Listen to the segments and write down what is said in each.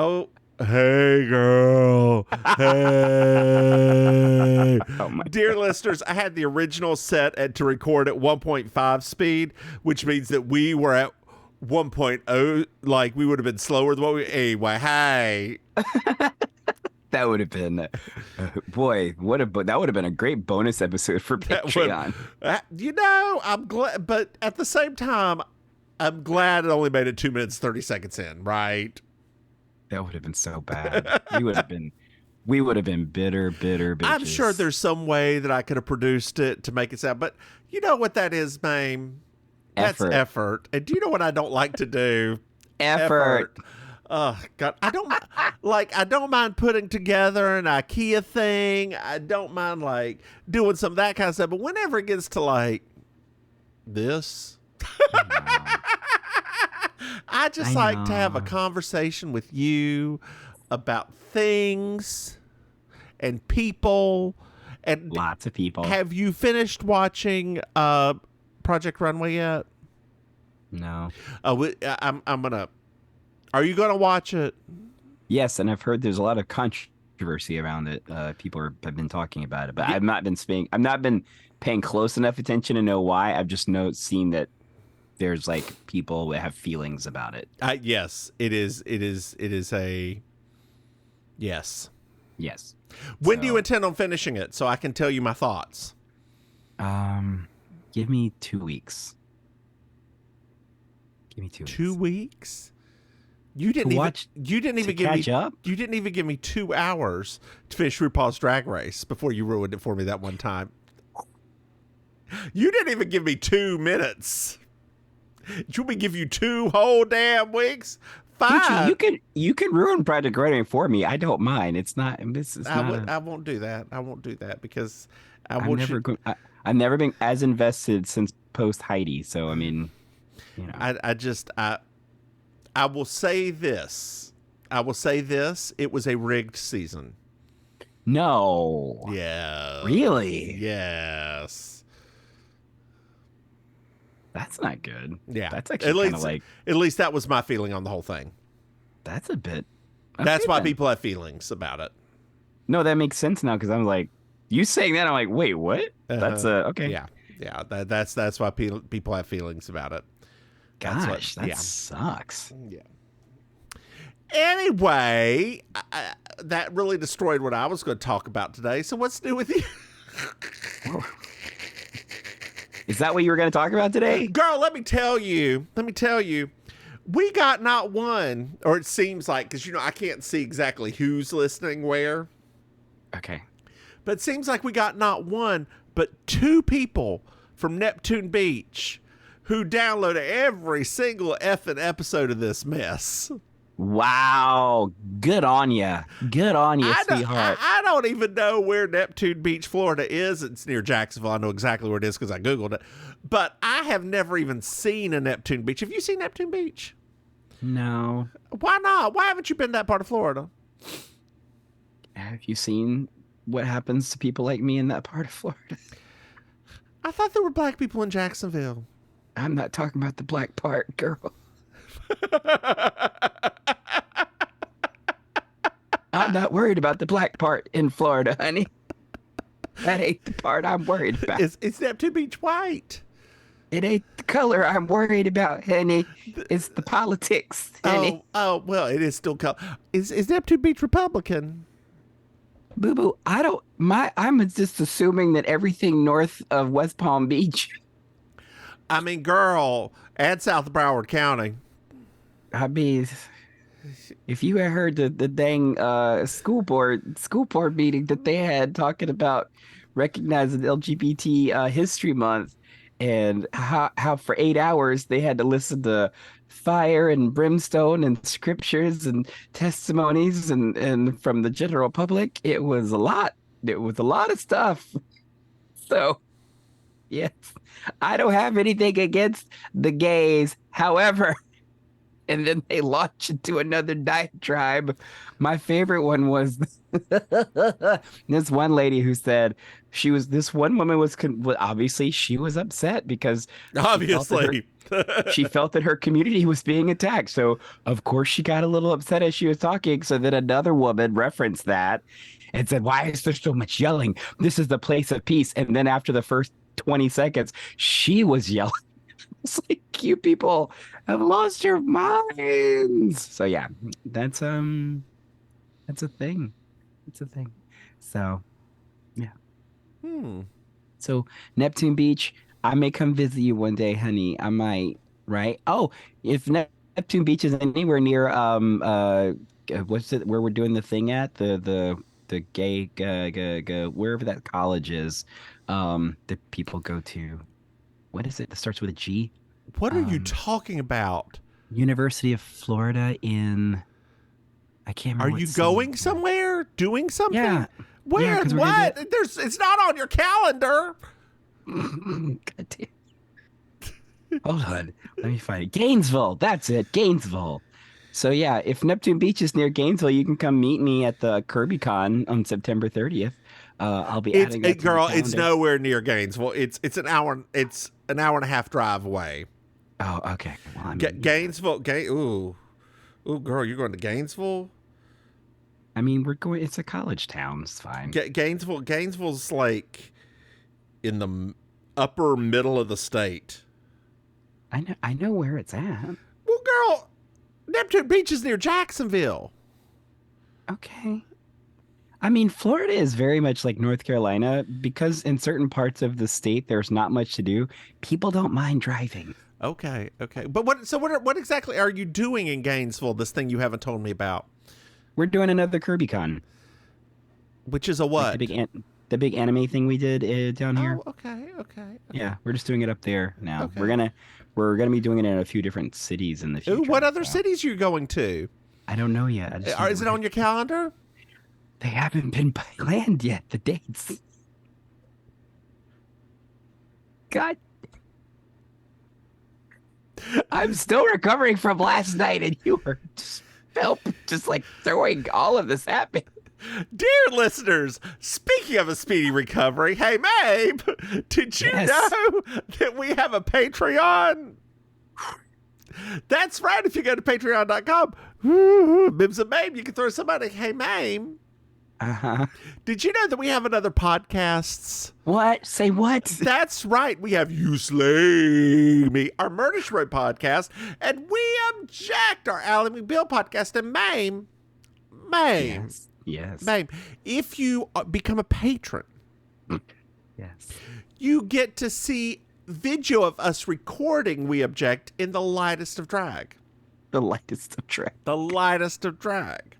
Oh, hey, girl. Hey. Oh my Dear listeners, I had the original set to record at 1.5 speed, which means that we were at 1.0, like we would have been slower than what we. Anyway, hey. That would have been, boy, that would have been a great bonus episode for That would, Patreon. I'm glad, but at the same time, I'm glad it only made it 2 minutes, 30 seconds in, right? That would have been so bad. We would have been bitter bitches. I'm sure there's some way that I could have produced it to make it sound, but you know what that is, Maim? That's effort. And do you know what I don't like to do? Effort. Oh God, I don't mind putting together an IKEA thing. I don't mind like doing some of that kind of stuff. But whenever it gets to like this, I just like to have a conversation with you about things and people and Lots of people. Have you finished watching Project Runway yet? No. I'm gonna. Are you gonna watch it? Yes, and I've heard there's a lot of controversy around it. People have been talking about it, but I've not been paying close enough attention to know why. I've just seen that there's like people that have feelings about it. Yes, it is. It is a yes. Yes. When do you intend on finishing it so I can tell you my thoughts? Give me 2 weeks. Give me 2 weeks. 2 weeks? You didn't even give me 2 hours to finish RuPaul's Drag Race before you ruined it for me that one time. You didn't even give me 2 minutes. Should we give you 2 whole damn weeks? Fine. You can ruin Project Runway for me. I don't mind. I won't do that. I won't do that because I've never been as invested since post Heidi. So I mean, you know. I will say this. It was a rigged season. No. Yeah. Really? Yes. That's not good. Yeah. That's actually kind of like. At least that was my feeling on the whole thing. That's a bit. That's why people have feelings about it. No, that makes sense now because I'm like, you saying that, I'm like, wait, what? That's okay. Yeah. Yeah. That's why people have feelings about it. Gosh, that sucks. Yeah. Anyway, that really destroyed what I was going to talk about today. So what's new with you? Is that what you were going to talk about today? Girl, let me tell you. We got not one, or it seems like, because, I can't see exactly who's listening where. Okay. But it seems like we got not one, but 2 people from Neptune Beach who downloaded every single effing episode of this mess. Wow. Good on you. Good on you, sweetheart. I don't even know where Neptune Beach, Florida is. It's near Jacksonville. I know exactly where it is because I Googled it. But I have never even seen a Neptune Beach. Have you seen Neptune Beach? No. Why not? Why haven't you been to that part of Florida? Have you seen what happens to people like me in that part of Florida? I thought there were black people in Jacksonville. I'm not talking about the black part, girl. I'm not worried about the black part in Florida, honey. That ain't the part I'm worried about. It's Neptune Beach white. It ain't the color I'm worried about, honey. It's the politics, honey. Oh, well, it is still color. Is Neptune Beach Republican? Boo boo, I'm just assuming that everything north of West Palm Beach. I mean, girl, add South Broward County. I mean, if you had heard the dang school board meeting that they had talking about recognizing LGBT History Month and how for 8 hours they had to listen to fire and brimstone and scriptures and testimonies and from the general public, it was a lot. It was a lot of stuff. So, yes, I don't have anything against the gays. However, and then they launch into another diatribe. My favorite one was this one lady who said this one woman was obviously she was upset because she felt that her community was being attacked. So of course she got a little upset as she was talking. So then another woman referenced that and said, "Why is there so much yelling? This is the place of peace." And then after the first 20 seconds, she was yelling. It's like, you people have lost your minds. So yeah, that's a thing. It's a thing. So yeah. So Neptune Beach, I may come visit you one day, honey. I might, right? Oh, if Neptune Beach is anywhere near what's it where we're doing the thing at? The gay wherever that college is, that people go to. What is it that starts with a G? What are you talking about? University of Florida in... I can't remember. Are you going somewhere? Doing something? Yeah. Where? Yeah, what? It's not on your calendar. God damn. Hold on. Let me find it. Gainesville. That's it. Gainesville. So yeah, if Neptune Beach is near Gainesville, you can come meet me at the KirbyCon on September 30th. I'll be adding that to the calendar. It's nowhere near Gainesville. It's an hour. It's an hour and a half drive away. Oh, okay. Well, Gainesville. Ooh, girl, you're going to Gainesville? I mean, we're going. It's a college town. It's fine. Gainesville's like in the upper middle of the state. I know where it's at. Well, girl, Neptune Beach is near Jacksonville. Okay. I mean, Florida is very much like North Carolina because in certain parts of the state, there's not much to do. People don't mind driving. Okay. But what exactly are you doing in Gainesville, this thing you haven't told me about? We're doing another KirbyCon. Which is a what? Like the big anime thing we did down here. Oh, okay. Yeah, we're just doing it up there now. Okay. We're gonna be doing it in a few different cities in the future. Ooh, what other cities are you going to? I don't know yet. Is it on your calendar? They haven't been planned yet, the dates. God. I'm still recovering from last night, and you were just like throwing all of this at me. Dear listeners, speaking of a speedy recovery, hey, Maim, did you know that we have a Patreon? That's right. If you go to patreon.com, Mims and Maim, you can throw somebody, hey, Maim. Uh-huh. Did you know that we have another podcast? What? Say what? That's right. We have You Slay Me, our Murder She Wrote podcast, and We Object, our Ally McBeal podcast, and Maim. Yes. Maim, if you become a patron, yes, you get to see video of us recording We Object in the lightest of drag. The lightest of drag. The lightest of drag.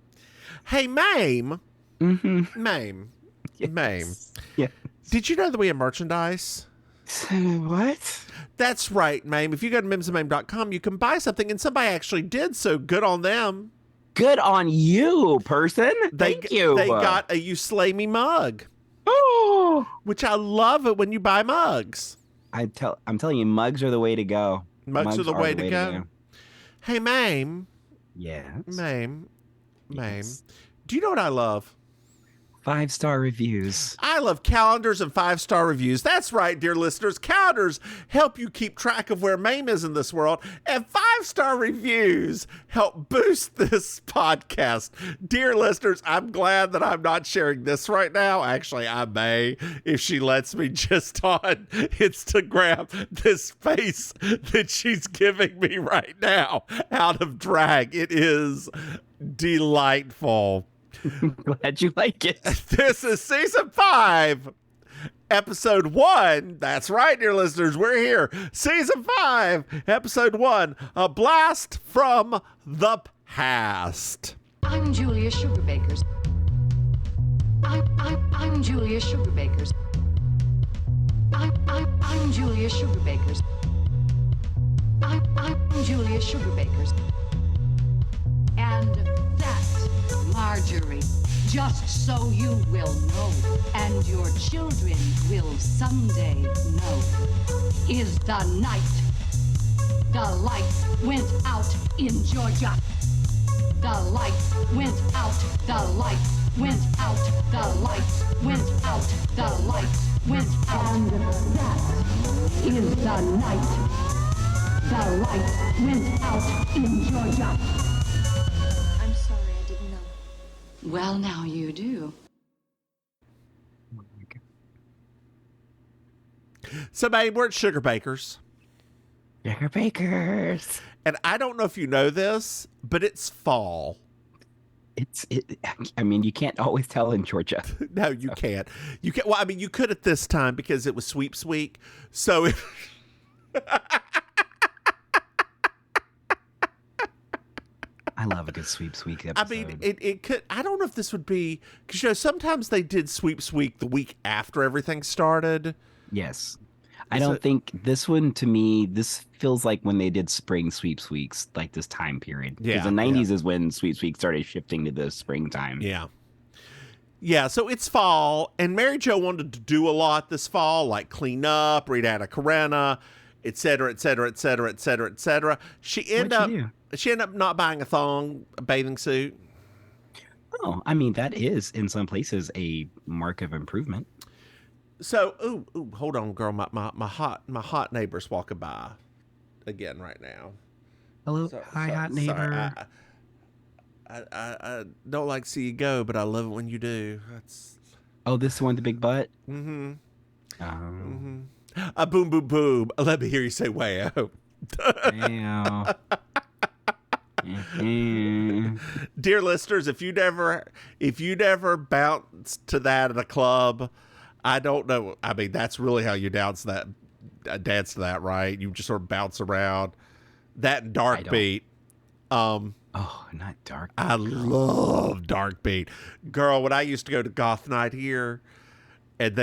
Hey, Maim. Mm-hmm. Maim. Yes. Maim. Yes. Did you know that we have merchandise? What? That's right, Maim. If you go to mimsandmaim.com, you can buy something, and somebody actually did, so good on them. Good on you, person. Thank you. They got a You Slay Me mug. Oh, which I love it when you buy mugs. I'm telling you, mugs are the way to go. Mugs are the way to go. Hey, Maim. Yes. Maim. Do you know what I love? 5-star reviews. I love calendars and 5-star reviews. That's right, dear listeners. Calendars help you keep track of where Maim is in this world, and 5-star reviews help boost this podcast. Dear listeners, I'm glad that I'm not sharing this right now. Actually, I may, if she lets me, just on Instagram, this face that she's giving me right now out of drag. It is delightful. Glad you like it. This is season 5, episode 1. That's right, dear listeners, we're here. Season 5, episode 1, A Blast from the Past. I'm Julia Sugarbakers. I'm Julia Sugarbakers. I'm Julia Sugarbakers. I'm Julia Sugarbakers. And that's Marjorie, just so you will know, and your children will someday know, is the night The lights went out in Georgia. The lights went out. The lights went out. The lights went out. The lights went out. And that is the night. The lights went out in Georgia. I'm sorry, I didn't know. Well, now you do. So, babe, we're at Sugar Bakers. Sugar Bakers. And I don't know if you know this, but it's fall. I mean, you can't always tell in Georgia. No, you can't. You can't. Well, I mean, you could at this time because it was Sweeps Week. So I love a good Sweeps Week episode. I mean, it could. I don't know if this would be because sometimes they did Sweeps Week the week after everything started. Yes. I don't think this one, to me, this feels like when they did spring Sweeps Weeks, like this time period. Because the 90s is when Sweeps Week started shifting to the springtime. Yeah. Yeah, so it's fall, and Mary Jo wanted to do a lot this fall, like clean up, read Anna Karenina, et cetera, et cetera, et cetera, et cetera, et cetera. She ended up not buying a bathing suit. Oh, I mean, that is, in some places, a mark of improvement. So, ooh, hold on, girl. My hot neighbor's walking by again right now. Hello, hot neighbor. Sorry, I don't like to see you go, but I love it when you do. That's. Oh, this one with the big butt? Mm-hmm. Oh. Boom, boom, boom. Let me hear you say wow. Wow. Dear listeners, if you never bounced to that at a club, I don't know. I mean, that's really how you dance to that, right? You just sort of bounce around. That and Dark Beat. Oh, not Dark Beat. I love Dark Beat. Girl, when I used to go to goth night here, and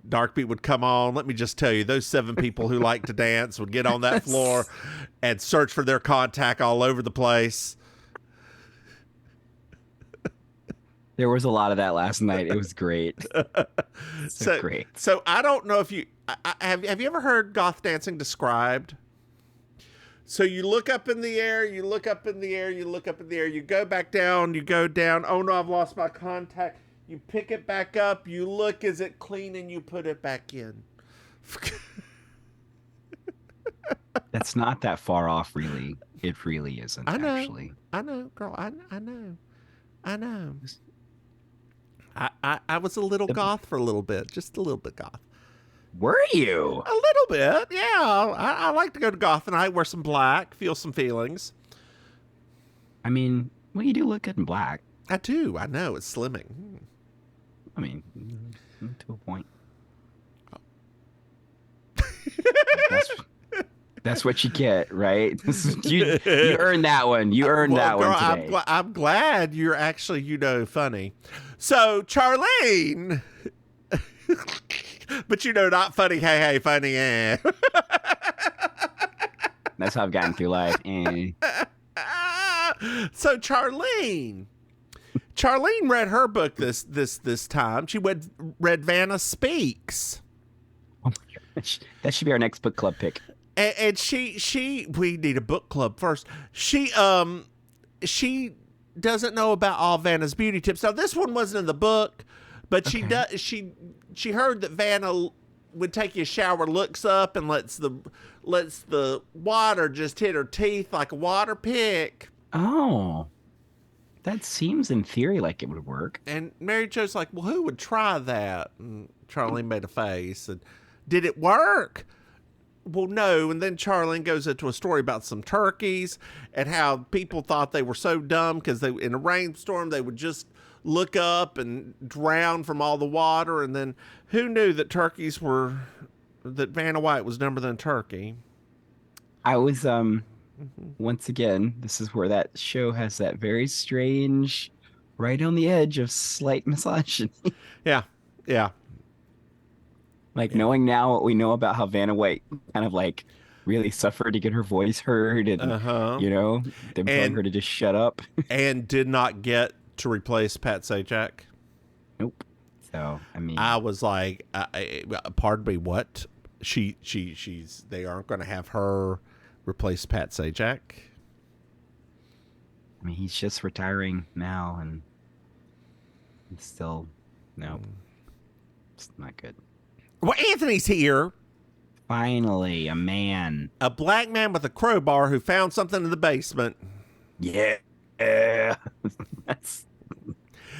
Dark Beat would come on, let me just tell you, those 7 people who like to dance would get on that floor and search for their contact all over the place. There was a lot of that last night. It was great. Great. So I don't know if you have you ever heard goth dancing described? So you look up in the air, you look up in the air, you look up in the air, you go back down, you go down. Oh no, I've lost my contact. You pick it back up, you look, is it clean, and you put it back in. That's not that far off, really. It really isn't, actually. I know, girl. I know. I was a little goth for a little bit, just a little bit goth. Were you? A little bit, yeah. I like to go to goth night, wear some black, feel some feelings. I mean, well, you do look good in black. I do. I know. It's slimming. I mean, to a point. That's what you get, right? You earned that one. You earned that girl, one today. I'm glad you're actually, funny. So, Charlene. But, not funny, hey, funny, eh. That's how I've gotten through life. So, Charlene read her book this time. She read Vanna Speaks. Oh my gosh. That should be our next book club pick. And we need a book club first. She doesn't know about all Vanna's beauty tips. Now this one wasn't in the book, but she heard that Vanna would take a shower, looks up, and lets the water just hit her teeth like a water pick. Oh, that seems in theory like it would work. And Mary Jo's like, well, who would try that? And Charlene made a face. And did it work? Well, no. And then Charlene goes into a story about some turkeys and how people thought they were so dumb because in a rainstorm they would just look up and drown from all the water. And then who knew that that Vanna White was dumber than turkey? I was once again, this is where that show has that very strange, right on the edge of slight misogyny. Yeah. Knowing now what we know about how Vanna White kind of really suffered to get her voice heard and, them telling her to just shut up. And did not get to replace Pat Sajak. Nope. So, I mean. I was like, pardon me, what? They aren't going to have her replace Pat Sajak. I mean, he's just retiring now, and it's still it's not good. Well, Anthony's here. Finally, a man. A black man with a crowbar who found something in the basement. Yeah. That's.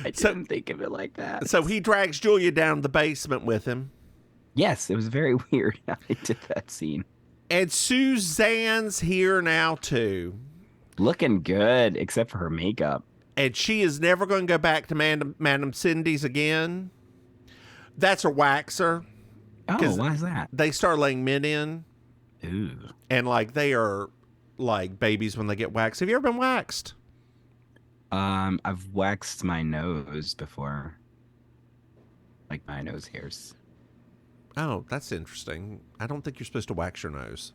I didn't think of it like that. So he drags Julia down the basement with him. Yes, it was very weird how they did that scene. And Suzanne's here now, too. Looking good, except for her makeup. And she is never going to go back to Madam Cindy's again. That's a waxer. Oh, why is that? They start laying men in. Ooh. And, like, they are like babies when they get waxed. Have you ever been waxed? I've waxed my nose before. Like my nose hairs. Oh, that's interesting. I don't think you're supposed to wax your nose.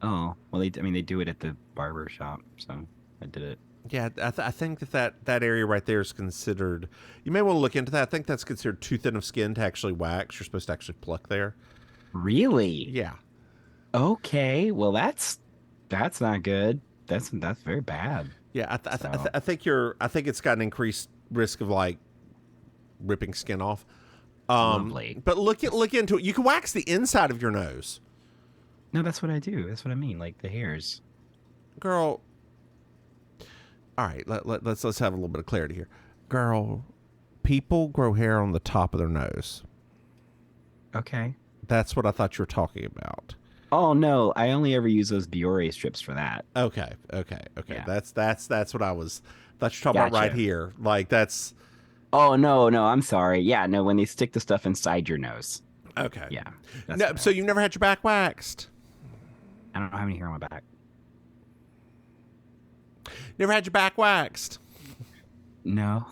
Oh, well, they do it at the barber shop, so I did it. Yeah, I think that area right there is considered... You may want to look into that. I think that's considered too thin of skin to actually wax. You're supposed to actually pluck there. Really? Yeah. Okay, well, that's not good. That's very bad. Yeah, I think it's got an increased risk of, like, ripping skin off. Lovely. But look into it. You can wax the inside of your nose. No, that's what I do. That's what I mean, like the hairs. Girl. All right, let's have a little bit of clarity here. Girl, people grow hair on the top of their nose. Okay. That's what I thought you were talking about. Oh no, I only ever use those Biore strips for that. Okay. Yeah. That's what I was thought you were talking about right here. Like that's Oh no, I'm sorry. Yeah, no, when they stick the stuff inside your nose. okay. Yeah. No, so you've never had your back waxed? I don't have any hair on my back. Never had your back waxed? No.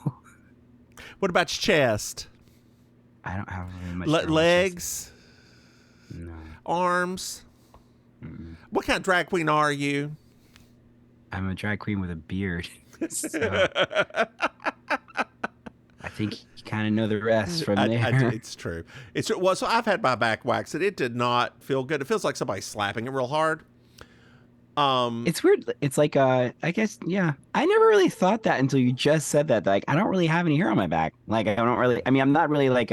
What about your chest? I don't have very much legs? No. Arms? What kind of drag queen are you? I'm a drag queen with a beard. So I think you kind of know the rest from there. It's true. Well, so I've had my back waxed, and it did not feel good. It feels like somebody's slapping it real hard. It's weird. It's like, I guess, yeah. I never really thought that until you just said that. Like, I don't really have any hair on my back. Like, I'm not really like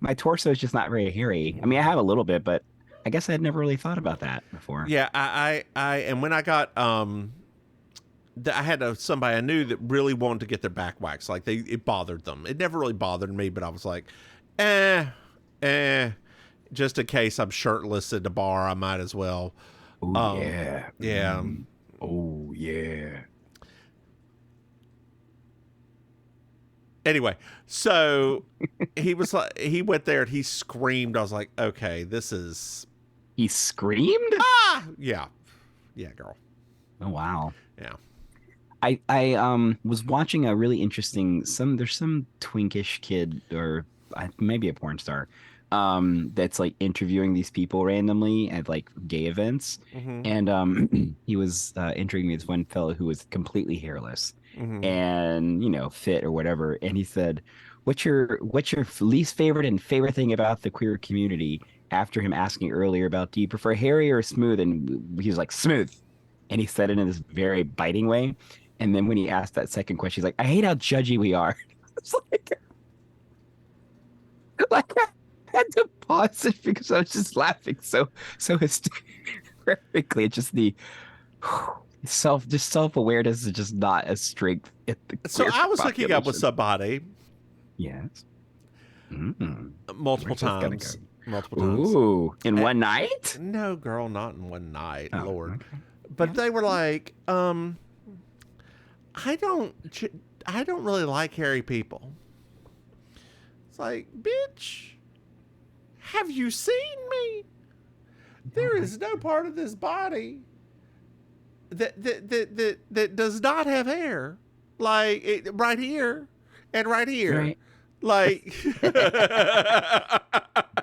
my torso is just not very hairy. I mean, I have a little bit, but I guess I had never really thought about that before. Yeah, and when I got, I had somebody I knew that really wanted to get their back waxed. Like, it bothered them. It never really bothered me, but I was like, just in case I'm shirtless at the bar, I might as well. Oh, yeah. Yeah. Oh, yeah. Anyway, so he was like, he went there and he screamed. I was like, okay, this is. He screamed? Ah! Yeah, girl. Oh, wow. Yeah. I was watching a really interesting, there's some twinkish kid or maybe a porn star that's like interviewing these people randomly at like gay events. Mm-hmm. And he was interviewing this one fellow who was completely hairless and, fit or whatever. And he said, what's your least favorite and favorite thing about the queer community? After him asking earlier about, do you prefer hairy or smooth? And he was like, smooth. And he said it in this very biting way. And then when he asked that second question, he's like, I hate how judgy we are. It's like I had to pause it because I was just laughing so hysterically. It's just the self-awareness is just not as strength. So I was hooking up with somebody. Yes. Multiple times. Multiple times. Ooh, in one night? No, girl, not in one night. Oh, Lord. okay. But they were like, I don't really like hairy people. It's like, bitch, have you seen me? There is no part of this body that does not have hair. Like right here and right here. Right. Like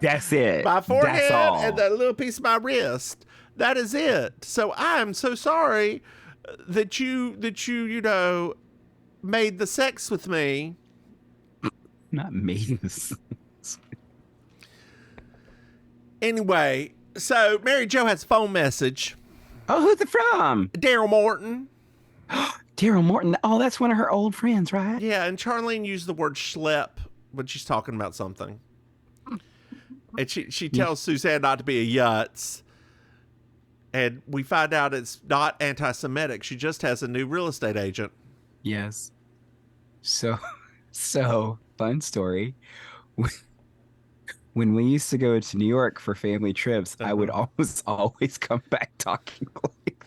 that's it. My forehead that's all. and that little piece of my wrist. That is it. So I'm so sorry that you made the sex with me. Not made this. Anyway, so Mary Jo has a phone message. Oh, who's it from? Daryl Morton. Daryl Morton. Oh, that's one of her old friends, right? Yeah, and Charlene used the word schlep when she's talking about something. And she tells Suzanne not to be a yutz. And we find out it's not anti-Semitic. She just has a new real estate agent. Yes. So fun story. When we used to go to New York for family trips, I would always come back talking like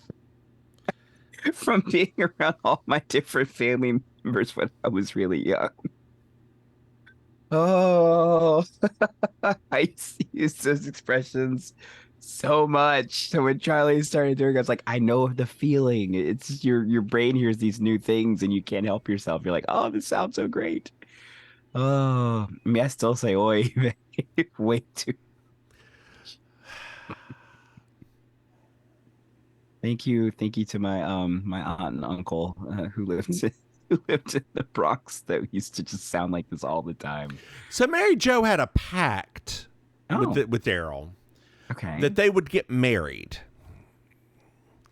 that from being around all my different family members when I was really young. Oh, I used to use those expressions so much. So when Charlie started doing it, I was like, I know the feeling. It's your brain hears these new things and you can't help yourself. You're like, oh, this sounds so great. Oh, I mean, I still say oi way too. Thank you to my my aunt and uncle who lived in the Bronx that used to just sound like this all the time. So Mary Jo had a pact Oh. with Daryl. Okay. That they would get married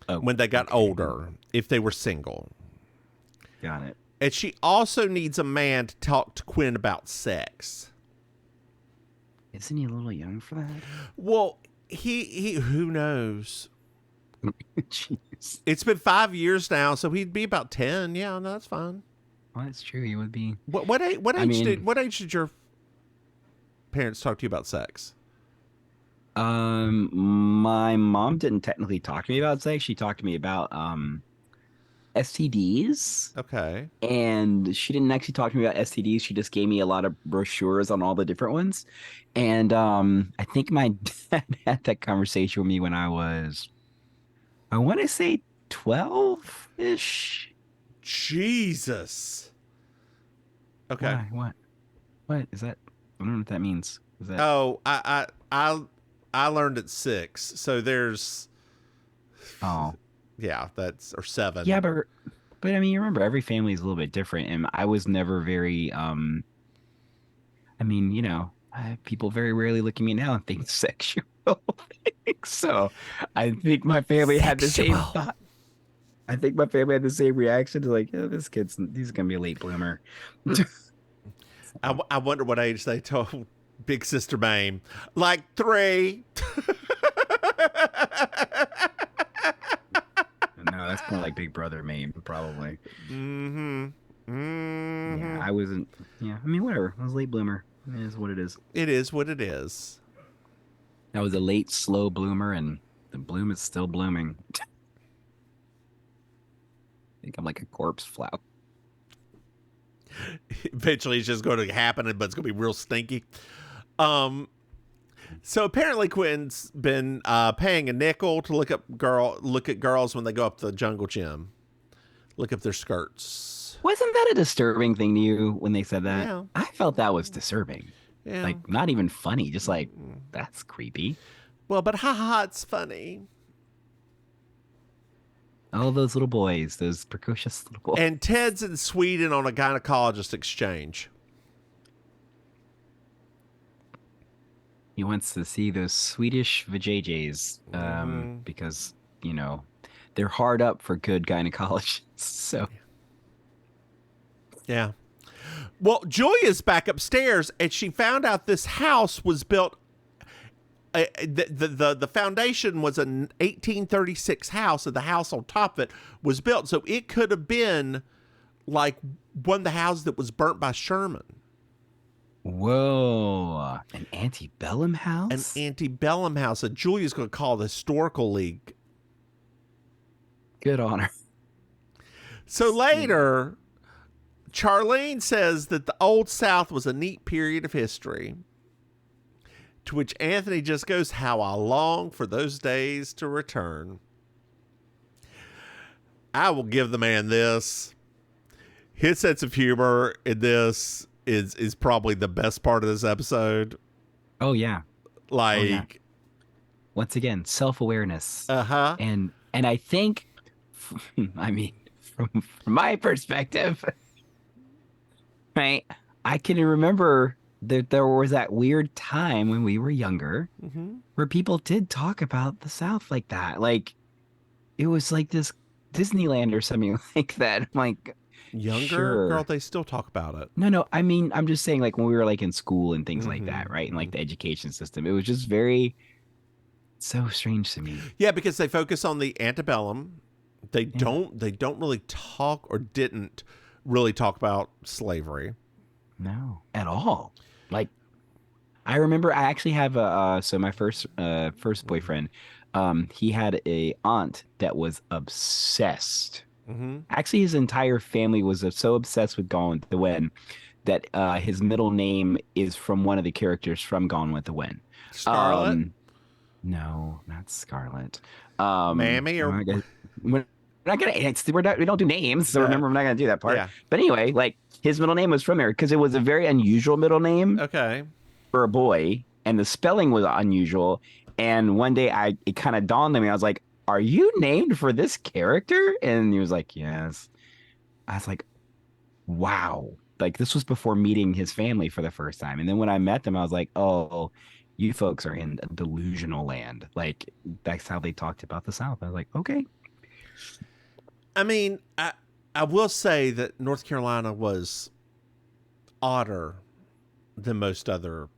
when they got okay. older, if they were single. Got it. And she also needs a man to talk to Quinn about sex. Isn't he a little young for that? Well, he who knows? Jeez. It's been 5 years now, so he'd be about 10. Yeah, no, that's fine. Well, that's true. He would be. What age did your parents talk to you about sex? My mom didn't technically talk to me about sex. She talked to me about STDs. Okay. And she didn't actually talk to me about STDs. She just gave me a lot of brochures on all the different ones. And I think my dad had that conversation with me when I was, I want to say 12-ish. Jesus. Okay. Why? What is that? I don't know what that means. Is that? Oh, I learned at 6. So there's Oh. Yeah, that's or 7. Yeah, but I mean, you remember every family is a little bit different, and I was never very I mean, you know, people very rarely look at me now and think sexual things. So I think my family had the same thought. I think my family had the same reaction to like, oh, he's gonna be a late bloomer. I wonder what age they told Big Sister Maim. Like 3. No, that's more like Big Brother Maim, probably. Mm-hmm. Mm-hmm. Yeah, I wasn't. Yeah, I mean, whatever. I was a late bloomer. It is what it is. It is what it is. I was a late, slow bloomer, and the bloom is still blooming. I think I'm like a corpse flower. Eventually, it's just going to happen, but it's going to be real stinky. So apparently, Quinn's been paying a nickel to look at girls when they go up the jungle gym, look up their skirts. Wasn't that a disturbing thing to you when they said that? Yeah. I felt that was disturbing. Yeah. Like, not even funny. Just like, that's creepy. Well, but haha, it's funny. Oh, those little boys, those precocious little boys. And Ted's in Sweden on a gynecologist exchange. He wants to see those Swedish vajayjays because, you know, they're hard up for good gynecologists. So, yeah. Well, Julia's back upstairs, and she found out this house was built. The foundation was an 1836 house, and the house on top of it was built. So it could have been like one of the houses that was burnt by Sherman. whoa, an antebellum house? An antebellum house that Julia's going to call the Historical League. Good on her. So later, Charlene says that the Old South was a neat period of history. To which Anthony just goes, how I long for those days to return. I will give the man this. His sense of humor in this is probably the best part of this episode. Oh, yeah. Like, yeah. Once again, self-awareness. Uh-huh. And I think, I mean, from my perspective, right, I can remember that there was that weird time when we were younger where people did talk about the South like that. Like, it was like this Disneyland or something like that. I'm like, Younger sure. girl, they still talk about it. No. I mean, I'm just saying, like when we were like in school and things like that, Mm-hmm. right? And like the education system, it was just very so strange to me. Yeah, because they focus on the antebellum. They don't really talk or didn't really talk about slavery. No, at all. Like, I remember I actually have so my first boyfriend, he had a aunt that was obsessed. Mm-hmm. Actually, his entire family was so obsessed with Gone with the Wind that his middle name is from one of the characters from Gone with the Wind. Scarlet? No, not Scarlet. Mammy or we're not gonna. We don't do names, so remember, we're not gonna do that part. Yeah. But anyway, like his middle name was from there because it was a very unusual middle name okay. for a boy, and the spelling was unusual. And one day, it kind of dawned on me. I was like, "Are you named for this character?" And he was like, "Yes." I was like, "Wow!" Like this was before meeting his family for the first time. And then when I met them, I was like, "Oh, you folks are in a delusional land." Like that's how they talked about the South. I was like, "Okay." I mean, I will say that North Carolina was odder than most other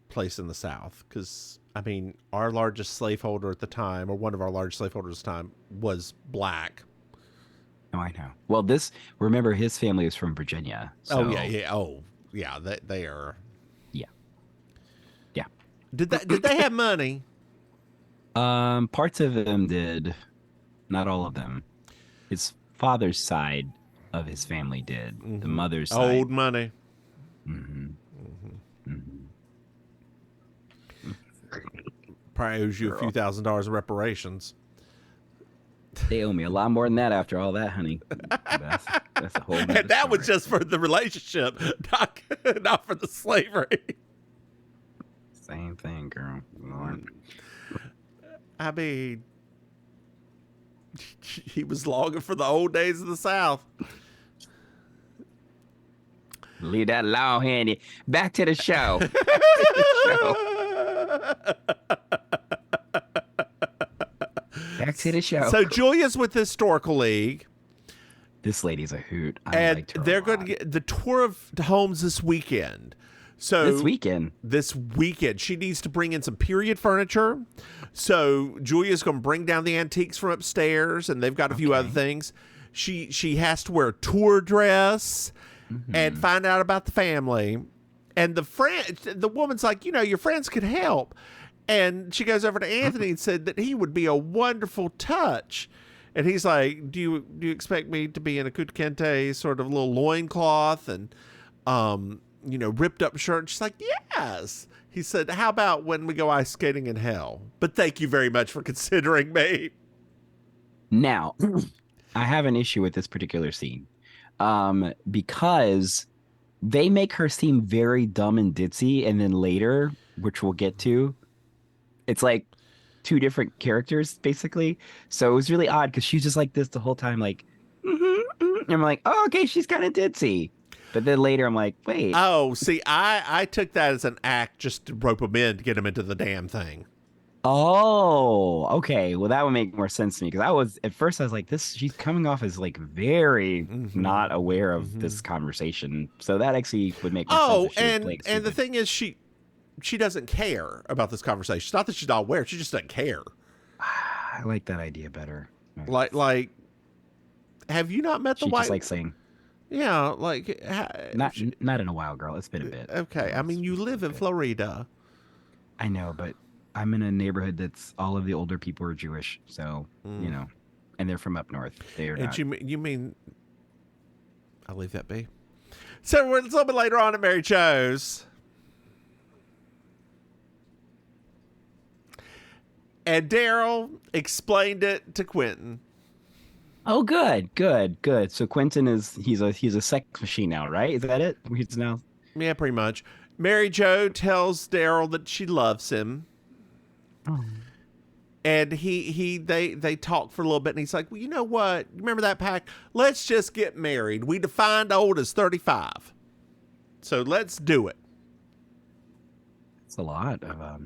place in the South because, I mean, our largest slaveholder at the time, or one of our largest slaveholders at the time, was black. Oh, I know. Well, remember his family is from Virginia. So, Oh, yeah. Oh, yeah. They are. Yeah. Yeah. Did they have money? Parts of them did. Not all of them. His father's side of his family did. Mm-hmm. The mother's side. Old money. Mm-hmm. Mm-hmm. Probably owes you a few $1,000s of reparations. They owe me a lot more than that after all that, honey. That's a whole nother And that was story. just for the relationship, not for the slavery. Same thing, girl. Lord. I mean, he was longing for the old days of the South. Leave that law handy. Back to the show. Back to the show. So Julia's with the Historical League. This lady's a hoot. I And liked her they're a going to lot. get the tour of homes this weekend. So This weekend. She needs to bring in some period furniture. So Julia's going to bring down the antiques from upstairs, and they've got a few other things. She has to wear a tour dress and find out about the family. And the woman's like, your friends could help. And she goes over to Anthony and said that he would be a wonderful touch. And he's like, do you expect me to be in a kente sort of little loincloth and, ripped up shirt? And she's like, yes. He said, how about when we go ice skating in hell? But thank you very much for considering me. Now, I have an issue with this particular scene because they make her seem very dumb and ditzy. And then later, which we'll get to, it's like two different characters, basically. So it was really odd because she's just like this the whole time, like, and I'm like, oh, okay, she's kind of ditzy. But then later I'm like, wait. Oh, see, I took that as an act just to rope him in to get him into the damn thing. Oh, okay. Well, that would make more sense to me because at first I was like, she's coming off as like very not aware of this conversation. So that actually would make more sense. And the thing is, she doesn't care about this conversation. It's not that she's not aware; she just doesn't care. I like that idea better. Like, have you not met the she white? Just like saying, yeah, like not in a while, girl. It's been a bit. Okay, I mean, you live in Florida. I know, but I'm in a neighborhood that's all of the older people are Jewish, so and they're from up north. They're not. You mean? I'll leave that be. So we're a little bit later on at Mary Jo's. And Daryl explained it to Quentin. Oh, good. So Quentin he's a sex machine now, right? Is that it? He's now. Yeah, pretty much. Mary Jo tells Daryl that she loves him. Oh. And they talk for a little bit, and he's like, well, you know what? Remember that pact? Let's just get married. We defined old as 35. So let's do it. It's a lot of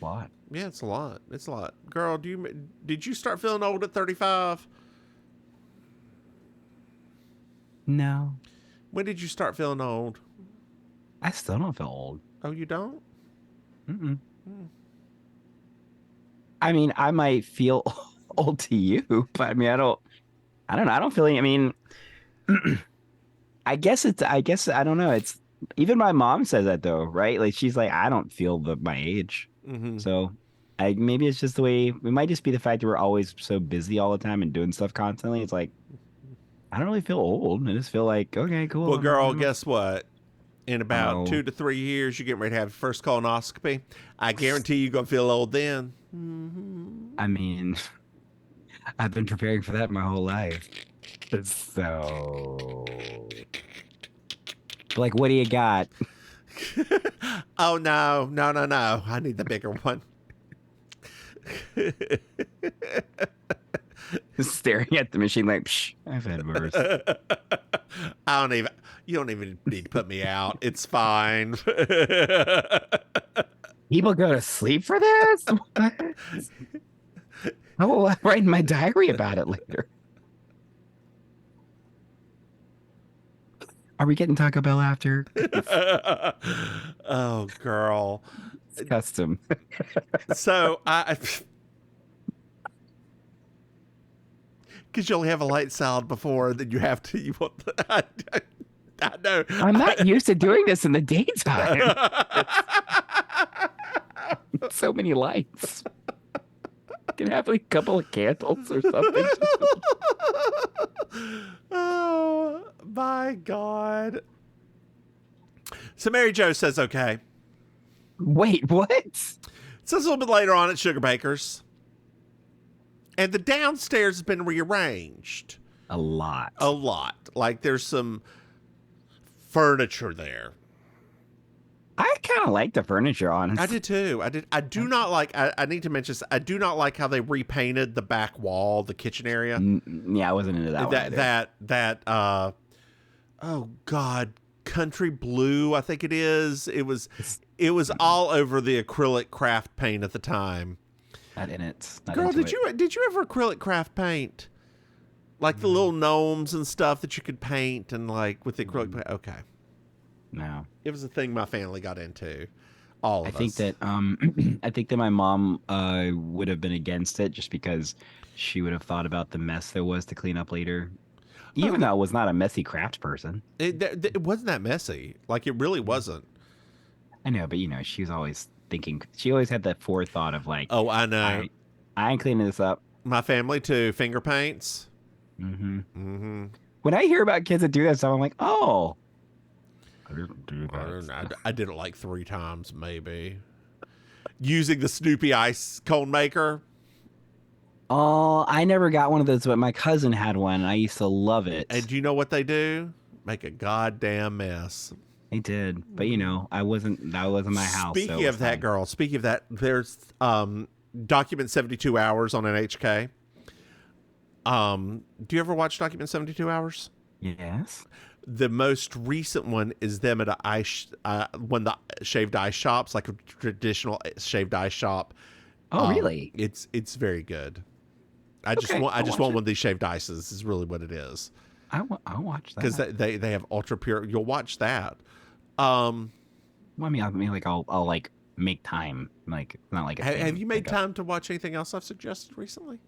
a lot. Yeah, it's a lot. It's a lot. Girl, did you start feeling old at 35? No. When did you start feeling old? I still don't feel old. Oh, you don't? Mm-mm. I mean, I might feel old to you, but I mean, I don't know. I don't feel any, I mean, I guess I don't know. It's even my mom says that though, right? Like she's like, I don't feel my age. Mm-hmm. So maybe it's just the way, it might just be the fact that we're always so busy all the time and doing stuff constantly. It's like, I don't really feel old. I just feel like, okay, cool. Well, girl, guess what? In about 2 to 3 years, you're getting ready to have your first colonoscopy. I guarantee you're going to feel old then. Mm-hmm. I mean, I've been preparing for that my whole life. So, like, what do you got? Oh, no. I need the bigger one. Staring at the machine like, psh, I've had worse. You don't even need to put me out. It's fine. People go to sleep for this? I will write in my diary about it later. Are we getting Taco Bell after? Oh, girl. It's custom. So, because you only have a light salad before, then you have to. I know. I'm not used to doing this in the daytime. So many lights. Can have like a couple of candles or something. Oh my God. So Mary Jo says okay. Wait, what? It says a little bit later on at Sugar Baker's. And the downstairs has been rearranged. A lot. Like there's some furniture there. I kind of like the furniture, honestly. I did too. I do not like, I need to mention this. I do not like how they repainted the back wall, the kitchen area. Yeah, I wasn't into that one. Oh God, country blue, I think it is. It was all over the acrylic craft paint at the time. Not in it. Girl, did you ever acrylic craft paint? Like the little gnomes and stuff that you could paint and like with the acrylic paint? Okay. No. It was a thing my family got into. All of us. I think that my mom would have been against it just because she would have thought about the mess there was to clean up later. Even though I was not a messy craft person. It wasn't that messy. Like it really wasn't. I know, but she was always thinking, she always had that forethought of like, oh, I know. I ain't cleaning this up. My family too. Finger paints. Mm-hmm. Mm-hmm. When I hear about kids that do that stuff, I'm like, oh. I didn't do that. I did it like 3 times, maybe. Using the Snoopy ice cone maker. Oh, I never got one of those, but my cousin had one, and I used to love it. And do you know what they do? Make a goddamn mess. They did, but that wasn't my house. Speaking of that, girl, speaking of that, there's Document 72 Hours on NHK. Do you ever watch Document 72 Hours? Yes. The most recent one is them at one of the shaved ice shops, like a traditional shaved ice shop. Oh, really? It's very good. I just want one of these shaved ices. Is really what it is. I'll watch that because they have ultra pure. You'll watch that. Well, I mean, like I'll like make time. Like not like have you made time to watch anything else I've suggested recently?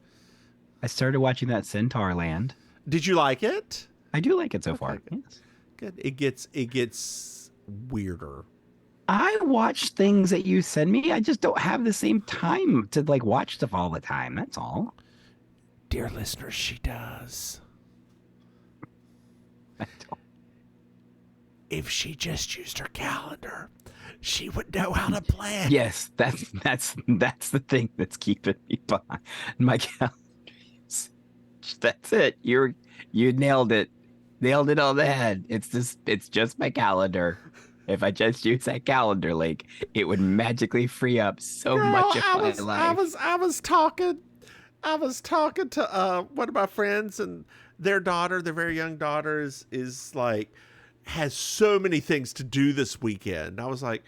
I started watching that Centaur Land. Did you like it? I do like it so far. Good. Yes. Good. It gets weirder. I watch things that you send me. I just don't have the same time to like watch stuff all the time. That's all. Dear listeners, she does. I don't. If she just used her calendar, she would know how to plan. Yes, that's the thing that's keeping me behind my calendar. That's it. You nailed it. Nailed it on the head. It's just my calendar. If I just use that calendar link, it would magically free up so much of my life. I was talking to one of my friends, and their daughter, their very young daughter, is like has so many things to do this weekend. I was like,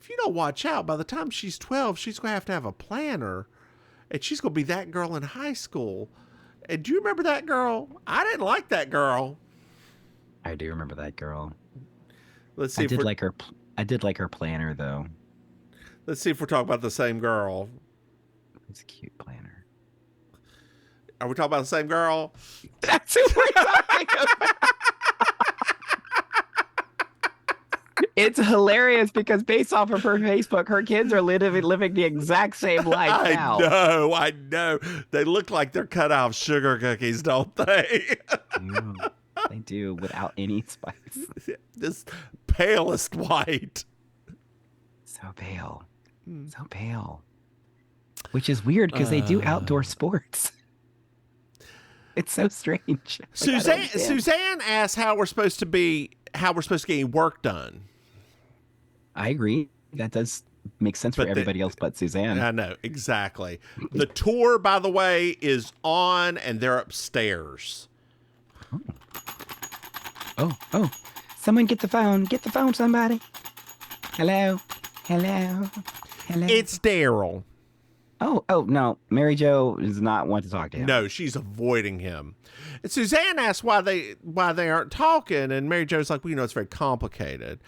if you don't watch out, by the time she's 12, she's going to have a planner. And she's going to be that girl in high school. And do you remember that girl? I didn't like that girl. I do remember that girl. Let's see. I did like her planner, though. Let's see if we're talking about the same girl. It's a cute planner. Are we talking about the same girl? That's who we're talking about. It's hilarious because based off of her Facebook, her kids are living the exact same life now. I know. They look like they're cut out of sugar cookies, don't they? They do, without any spice. This palest white. So pale. So pale. Which is weird because they do outdoor sports. It's so strange. Suzanne asked how we're supposed to get any work done. I agree. That does make sense for everybody else but Suzanne. I know, exactly. The tour, by the way, is on and they're upstairs. Oh. Someone get the phone. Get the phone, somebody. Hello. It's Daryl. Oh, no. Mary Jo does not want to talk to him. No, she's avoiding him. And Suzanne asks why they aren't talking, and Mary Jo's like, well, it's very complicated.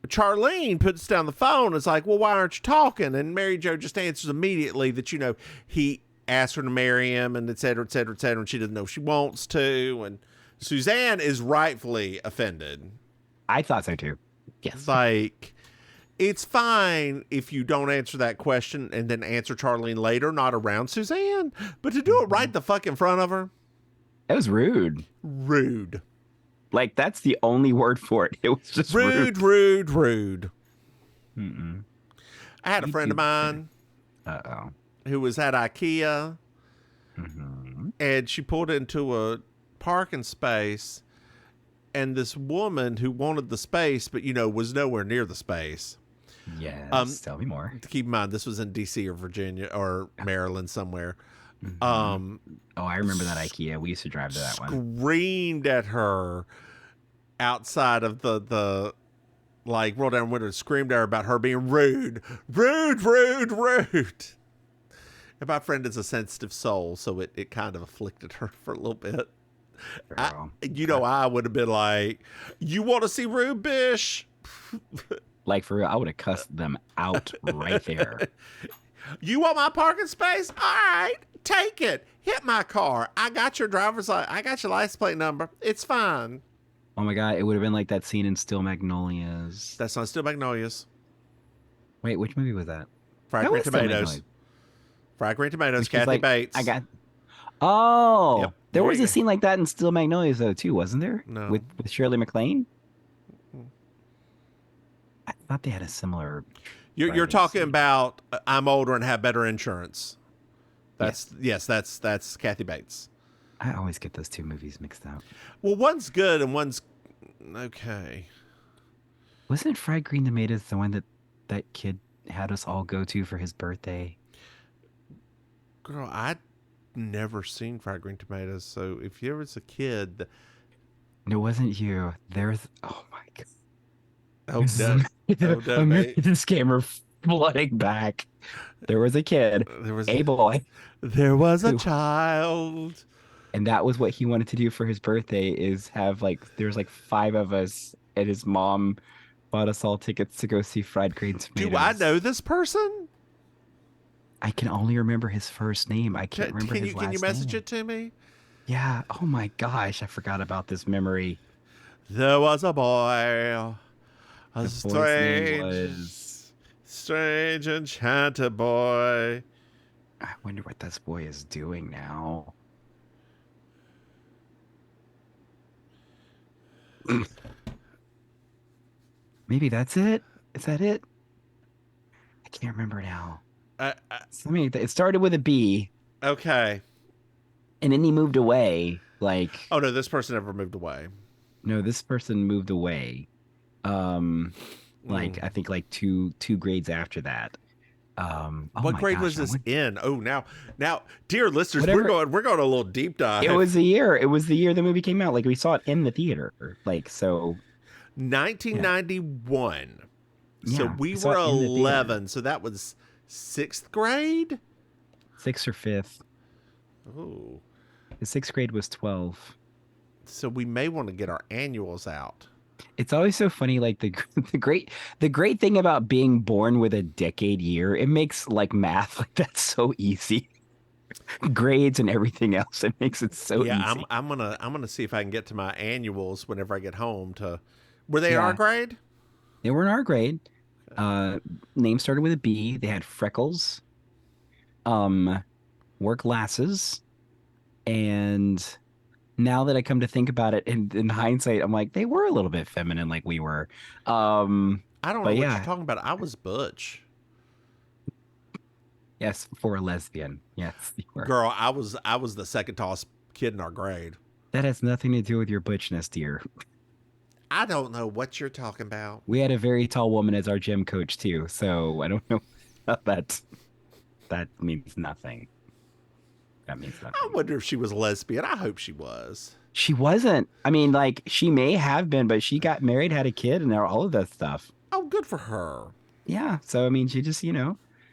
Charlene puts down the phone and is like, well, why aren't you talking? And Mary Jo just answers immediately that, he asked her to marry him and et cetera, et cetera, et cetera, and she doesn't know if she wants to. And Suzanne is rightfully offended. I thought so too. Yes. Like, it's fine if you don't answer that question and then answer Charlene later, not around Suzanne, but to do it right the fuck in front of her. That was rude. Rude. Like, that's the only word for it. It was just rude. Rude. Mm-mm. I had a friend of mine who was at IKEA, and she pulled into a parking space, and this woman who wanted the space, but, was nowhere near the space. Yes, tell me more. Keep in mind, this was in D.C. or Virginia or Maryland somewhere. I remember that IKEA. We used to drive to that one. Screamed at her outside of the rolled down window, screamed at her about her being rude. And my friend is a sensitive soul, so it kind of afflicted her for a little bit. I would have been like, you want to see rude, bish? Like, for real, I would have cussed them out right there. You want my parking space? All right, take it. Hit my car. I got your I got your license plate number. It's fine. Oh my God, it would have been like that scene in Still Magnolias. That's not Still Magnolias. Wait, which movie was that? Fried Green Tomatoes. Fried Green Tomatoes, Kathy Bates. Yep. There was a scene like that in Still Magnolias, though, too, wasn't there? No. With Shirley MacLaine? I thought they had a similar... You're talking about I'm older and have better insurance. That's Kathy Bates. I always get those two movies mixed up. Well, one's good and one's okay. Wasn't Fried Green Tomatoes the one that kid had us all go to for his birthday? Girl, I'd never seen Fried Green Tomatoes, so if you was a kid... It wasn't you. There's... Oh, my God. Oh, no. This camera flooding back. There was a kid. A boy. There was a child. And that was what he wanted to do for his birthday, is have there's 5 of us, and his mom bought us all tickets to go see Fried Green Tomatoes. Do I know this person? I can only remember his first name. I can't remember his last name. Can you message it to me? Yeah. Oh my gosh, I forgot about this memory. There was a boy, a strange enchanted boy. I wonder what this boy is doing now. Maybe that's it. Is that it? I can't remember now. It started with a B. Okay. And then he moved away. Oh no, this person never moved away. No, this person moved away. I think two grades after that. What grade was this in? Oh, now, dear listeners, we're going a little deep dive. It was the year the movie came out. We saw it in the theater. 1991. So Yeah, we saw were it in the theater. 11. So that was 6th grade? 6th or 5th. Oh. The 6th grade was 12. So we may want to get our annuals out. It's always so funny, like the great thing about being born with a decade year, it makes like math like that's so easy. Grades and everything else, it makes it so easy. I'm gonna see if I can get to my annuals whenever I get home. Were they our grade? They were in our grade. Name started with a B. They had freckles, wore glasses, and now that I come to think about it, in hindsight, I'm like, they were a little bit feminine, like we were. I don't know what you're talking about. I was butch. Yes, for a lesbian. Yes, you were. Girl, I was the second tallest kid in our grade. That has nothing to do with your butchness, dear. I don't know what you're talking about. We had a very tall woman as our gym coach too, so I don't know. That means nothing. That means nothing. I wonder if she was lesbian. I hope she was. She wasn't. I mean, like, she may have been, but she got married, had a kid, and all of that stuff. Oh, good for her. Yeah. So, I mean, she just,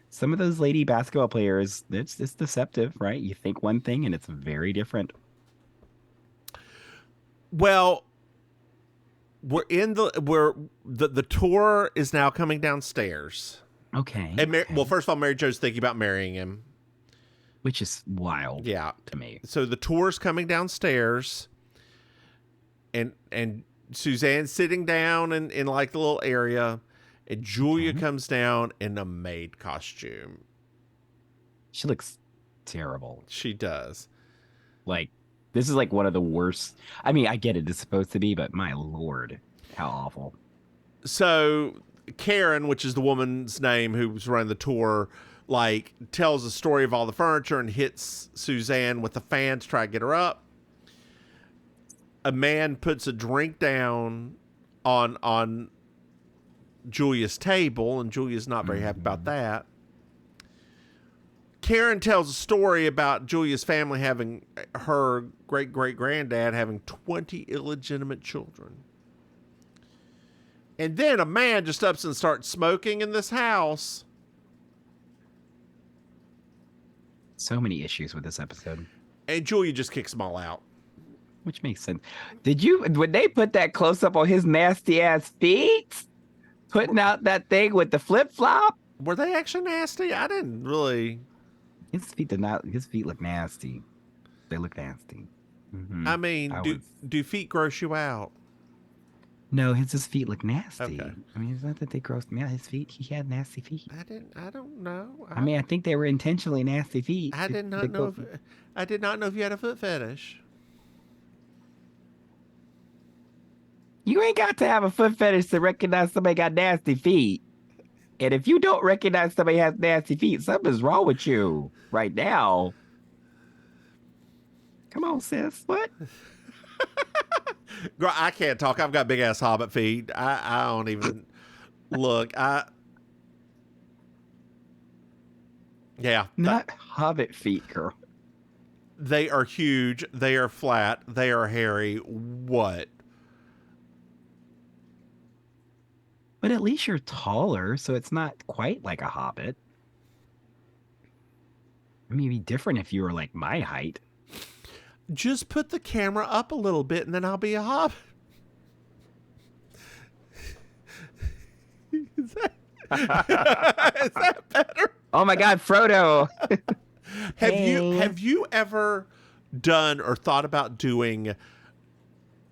some of those lady basketball players, it's deceptive, right? You think one thing and it's very different. Well, the tour is now coming downstairs. Okay. And well, first of all, Mary Jo's thinking about marrying him. Which is wild to me. So the tour's coming downstairs, and Suzanne's sitting down in like the little area, and Julia comes down in a maid costume. She looks terrible. She does. Like, this is like one of the worst. I mean, I get it, it's supposed to be, but my Lord, how awful. So Karen, which is the woman's name who's running the tour, like, tells a story of all the furniture and hits Suzanne with a fan to try to get her up. A man puts a drink down on Julia's table, and Julia's not very happy about that. Karen tells a story about Julia's family having, her great-great-granddad having 20 illegitimate children. And then a man just ups and starts smoking in this house. So many issues with this episode. And Julia just kicks them all out. Which makes sense. When they put that close up on his nasty ass feet, putting out that thing with the flip flop? Were they actually nasty? I didn't really. His feet look nasty. They look nasty. Mm-hmm. I mean, do feet gross you out? No, his feet look nasty. Okay. I mean, it's not that they grossed me out. His feet, he had nasty feet. I don't know. I mean, I think they were intentionally nasty feet. I did not know if you had a foot fetish. You ain't got to have a foot fetish to recognize somebody got nasty feet. And if you don't recognize somebody has nasty feet, something's wrong with you right now. Come on, sis. What? Girl, I can't talk. I've got big ass hobbit feet. I don't even look. Not hobbit feet, girl. They are huge. They are flat. They are hairy. What? But at least you're taller, so it's not quite like a hobbit. I mean, it'd be different if you were like my height. Just put the camera up a little bit and then I'll be a hobbit. Is that better? Oh my God, Frodo. Have you ever done or thought about doing,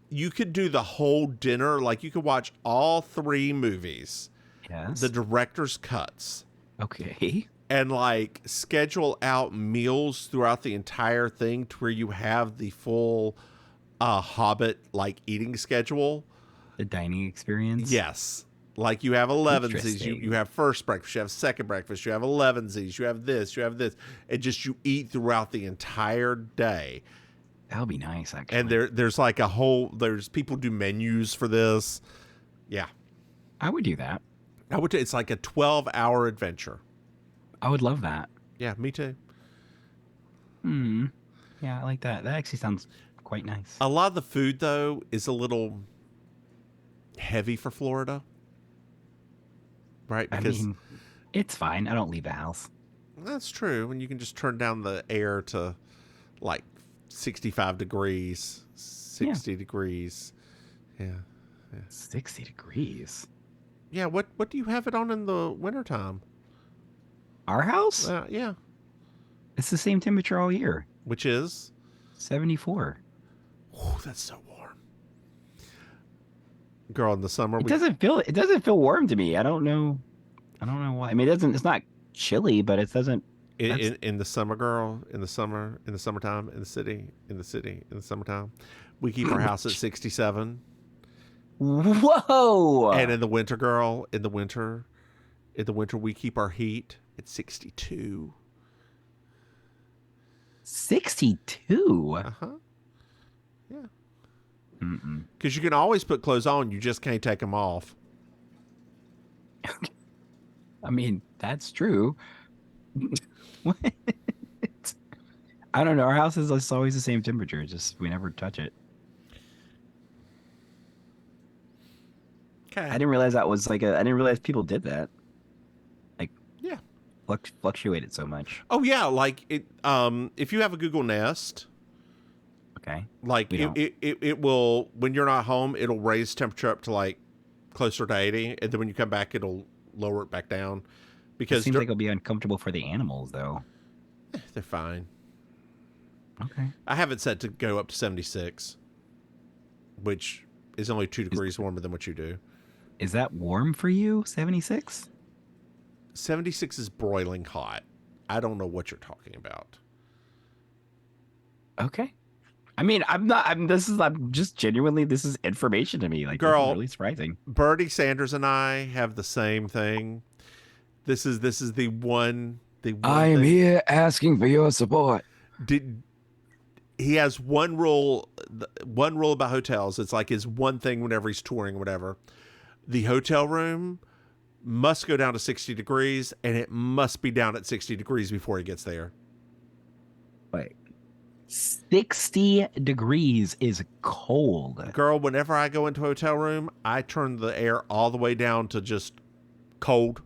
you could do the whole dinner, like you could watch all 3 movies. Yes. The director's cuts. Okay. And like schedule out meals throughout the entire thing to where you have the full Hobbit like eating schedule. The dining experience. Yes. Like you have 11sies, you have first breakfast, you have second breakfast, you have 11sies, you have this. And just you eat throughout the entire day. That would be nice, actually. And there's like there's people do menus for this. Yeah. I would do that. It's like a 12-hour adventure. I would love that. Yeah, me too. Yeah, I like that. That actually sounds quite nice. A lot of the food, though, is a little heavy for Florida. right? I Because mean, it's fine. I don't leave the house. that's true. And you can just turn down the air to like 65 degrees, 60 degrees. Yeah. 60 degrees. Yeah. What do you have it on in the wintertime? Our house? Yeah. It's the same temperature all year. Which is? 74. Oh, that's so warm. Girl, in the summer. It doesn't feel warm to me. I don't know why. I mean, it's not chilly, but it doesn't. In the summer, girl, in the summertime, in the city, in the summertime, we keep our house at 67. Whoa! And in the winter, girl, in the winter, we keep our heat at 62. 62? Uh-huh. Yeah. Mm-mm. Because you can always put clothes on, you just can't take them off. I mean, that's true. What? I don't know. Our house is just always the same temperature. Just we never touch it. Okay. I didn't realize that was I didn't realize people did that. Like, yeah, fluctuated so much. Oh yeah, like it. If you have a Google Nest, okay, like it will, when you're not home, it'll raise temperature up to like closer to 80, and then when you come back, it'll lower it back down. Because it seems like it'll be uncomfortable for the animals, though. They're fine. Okay. I have it set to go up to 76, which is only 2 degrees warmer than what you do. Is that warm for you? 76? 76 is broiling hot. I don't know what you're talking about. Okay. I mean, I'm just genuinely, this is information to me. Like, girl, this is really surprising. Bertie Sanders and I have the same thing. This is the one I am here asking for your support. He has one rule about hotels. It's like his one thing whenever he's touring, whatever. The hotel room must go down to 60 degrees, and it must be down at 60 degrees before he gets there. Wait. 60 degrees is cold. Girl, whenever I go into a hotel room, I turn the air all the way down to just cold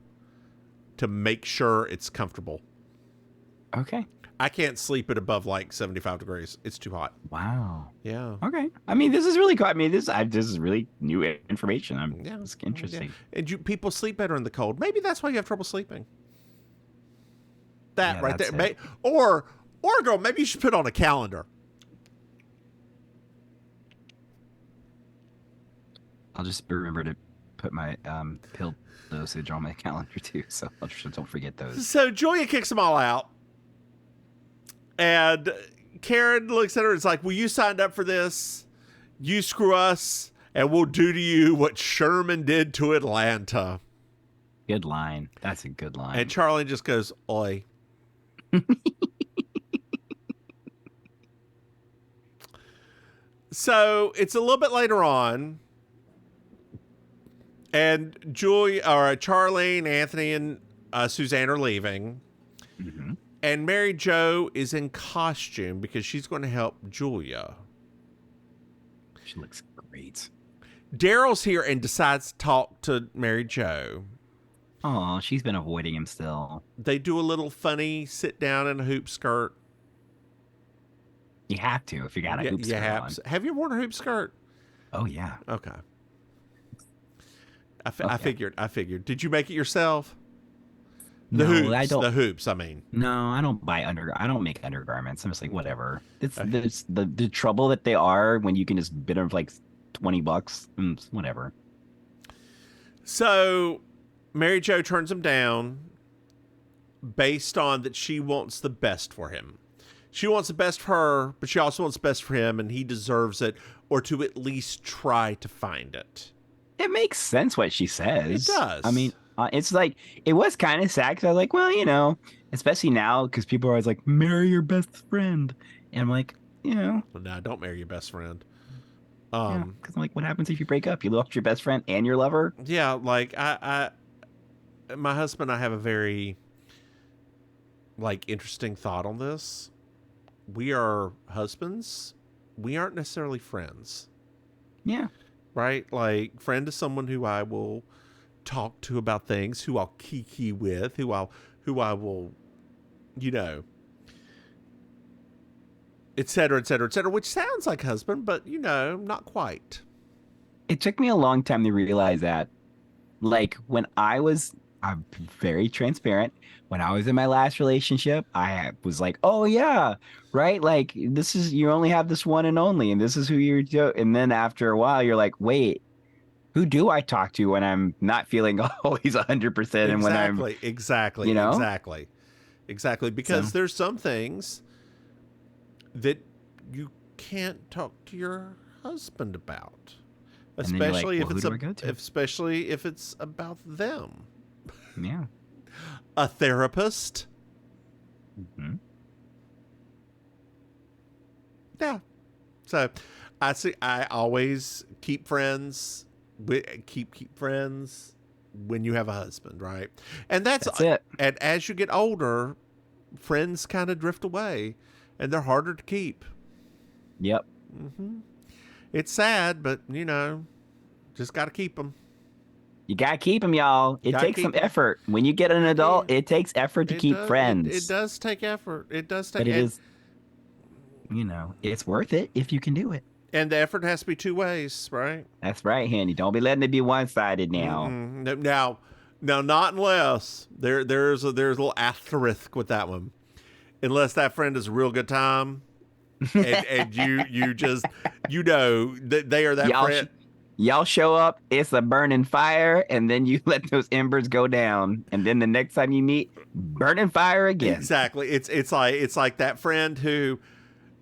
to make sure it's comfortable. Okay. I can't sleep at above like 75 degrees. It's too hot. Wow. Yeah. Okay. I mean, this is really cool. I mean, this is really new information. It's interesting. Yeah. And people sleep better in the cold. Maybe that's why you have trouble sleeping. That right there. Or girl, maybe you should put on a calendar. I'll just remember to put my pill dosage on my calendar too, so I'll just don't forget those. So Julia kicks them all out. And Karen looks at her and is like, well, you signed up for this. You screw us, and we'll do to you what Sherman did to Atlanta. Good line. That's a good line. And Charlie just goes, oi. So it's a little bit later on. And Charlene, Anthony, and Suzanne are leaving. Mm-hmm. And Mary Jo is in costume because she's going to help Julia. She looks great. Daryl's here and decides to talk to Mary Jo. Oh, she's been avoiding him still. They do a little funny sit down in a hoop skirt. You have to if you got a hoop skirt on. Have you worn a hoop skirt? Oh, yeah. Okay. I figured. Did you make it yourself? The hoops, I mean. No, I don't make undergarments. I'm just like, whatever. It's the trouble that they are when you can just bid them for like $20. Whatever. So Mary Jo turns him down based on that she wants the best for him. She wants the best for her, but she also wants the best for him, and he deserves it, or to at least try to find it. It makes sense what she says. It does. I mean, it's like, it was kind of sad because I was like, well, especially now because people are always like, marry your best friend. And I'm like, Well, no, don't marry your best friend. Because I'm like, what happens if you break up? You lost your best friend and your lover? Yeah, like my husband and I have a very interesting thought on this. We are husbands. We aren't necessarily friends. Yeah. Right? Like, friend is someone who I will talk to about things, who I'll kiki with, who I will, et cetera, et cetera, et cetera, which sounds like husband, but not quite. It took me a long time to realize that. Like when I'm very transparent. When I was in my last relationship, I was like, oh yeah, right? Like you only have this one and only, and this is who you're doing. And then after a while, you're like, wait, who do I talk to when I'm not feeling always 100% and when I'm exactly. Because there's some things that you can't talk to your husband about, especially if it's about them. Yeah. A therapist. Mm-hmm. Yeah. So I always keep friends. Keep friends when you have a husband, right? And that's it. And as you get older, friends kind of drift away, and they're harder to keep. Yep. Mm-hmm. It's sad, but just got to keep them. You gotta keep them, y'all. It takes some effort. When you get an adult, it takes effort to keep friends. It does take effort. It does take. But it is, it's worth it if you can do it. And the effort has to be two ways, right? That's right, Handy. Don't be letting it be one-sided now. Mm-hmm. Now, not unless there's a little asterisk with that one. Unless that friend is a real good time, and you just they are that friend. Y'all show up, it's a burning fire, and then you let those embers go down, and then the next time you meet, burning fire again. Exactly. It's like that friend who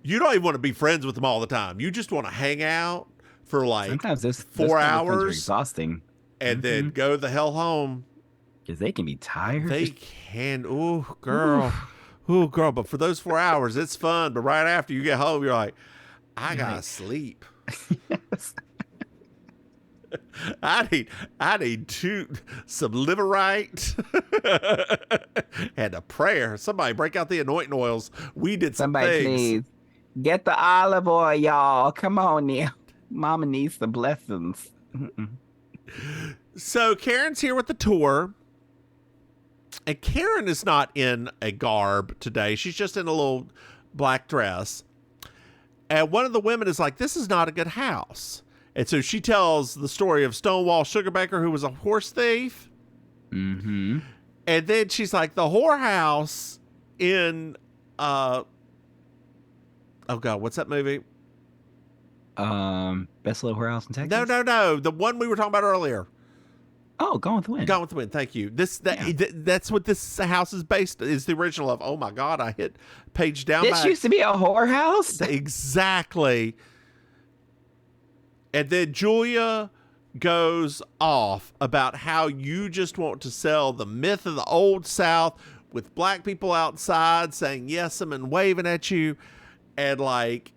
you don't even want to be friends with them all the time. You just want to hang out for like sometimes those 4 hours, are exhausting, and then go the hell home because they can be tired. They can. Ooh, girl. Ooh, girl. But for those 4 hours, it's fun. But right after you get home, you're like, I gotta sleep. Yes. I need some liverite and a prayer. Somebody break out the anointing oils. We did some Somebody things. please get the olive oil, y'all. Come on now. Mama needs the blessings. So Karen's here with the tour. And Karen is not in a garb today. She's just in a little black dress. And one of the women is like, this is not a good house. And so she tells the story of Stonewall Sugarbaker, who was a horse thief. Mm-hmm. And then she's like, the whorehouse in, oh God, what's that movie? Best Little Whorehouse in Texas? No. The one we were talking about earlier. Oh, Gone with the Wind. Gone with the Wind. Thank you. That's what this house is based. Is the original of. Oh my God! I hit page down. This used to be a whorehouse. Exactly. And then Julia goes off about how you just want to sell the myth of the Old South with black people outside saying yes and waving at you, and like,